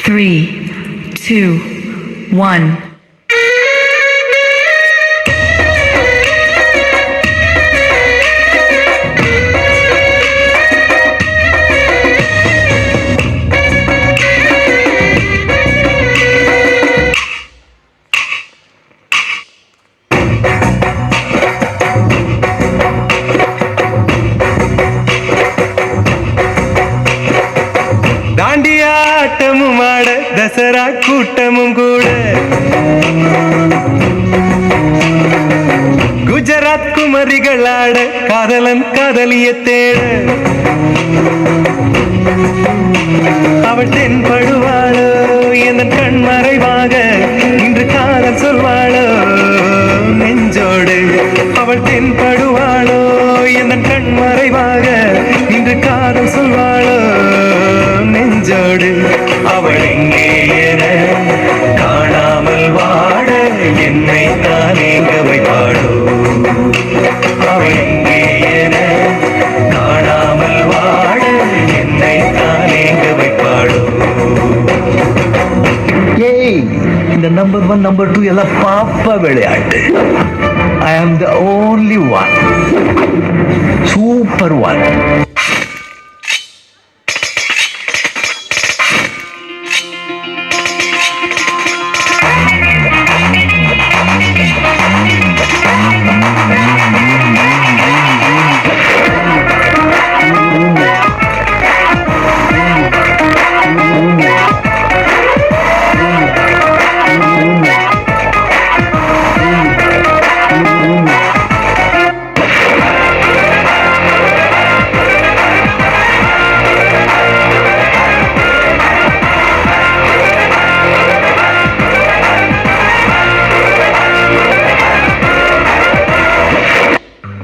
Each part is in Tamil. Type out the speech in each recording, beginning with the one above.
3, 2, 1. தாண்டியாட்டமும் ஆட தசரா கூட்டமும் கூட குஜராத் குமரிகள் ஆட காதலன் காதலிய தேட அவள் தென்படுவாளோ என் கண் மறைவாக இன்று காதல் சொல்வாளோ நெஞ்சோடு அவள் தென்படுவாளோ என் கண் மறைவாக இன்று காதல் சொல்வாளோ நெஞ்சோடு அவள் எங்கே என காணாமல் வாட என்னை தானேங்க வைப்பாளோ அவள் எங்கே என காணாமல் வாட என்னை தானேங்க வைப்பாளோ. ஏய், இந்த நம்பர் 1 நம்பர் 2 எல்லாம் பாப்பா விளையாட்டு. I am the only one, super one.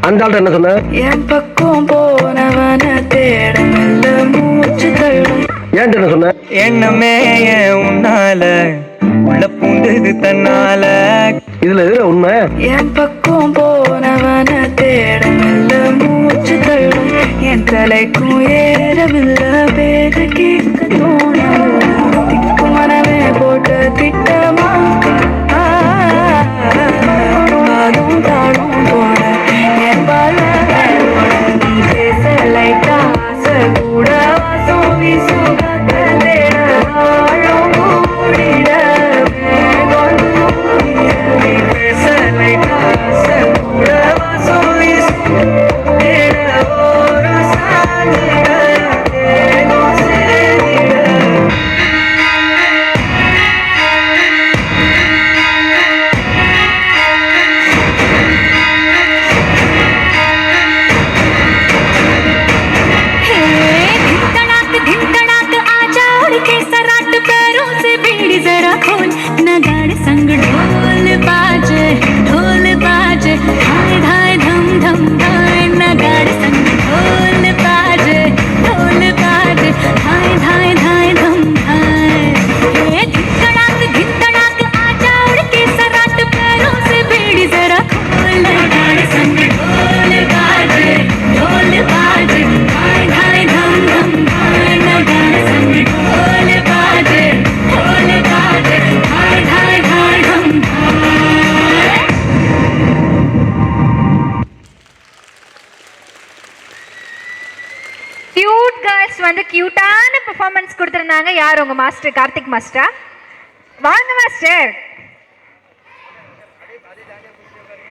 அந்த என்ன சொன்ன? என் பக்கம் போனவன தேடமில்ல மூச்சு தள்ளும். ஏன் என்ன சொன்ன? எண்ணமே உன்னால உள்ள பூண்டது தன்னால. இதுல எது உண்மை? என் பக்கம் போனவன தேடமில்ல மூச்சு தள்ளும். என் தலைக்கும் ஏறவில்ல பேர கேட்க தோணவில்ல. திக்கு மனமே போட்டு திட்டமா பாலும் தாளும் போட என் பால நீ பேச லைட்டா ஆசை கூட வாசம் வீசும் தேட ஆழம் மூடிட வேகம் நீ பேச லைட்டா ஆசை கூட வாசம் வீசும் தேட ஒரு சாதிட வேகம் சேரிட. வந்து கியூட்டான பெர்ஃபார்மன்ஸ் கொடுத்திருந்தாங்க. யார் உங்க மாஸ்டர்? கார்த்திக் மாஸ்டரா? வாங்க மாஸ்டர்.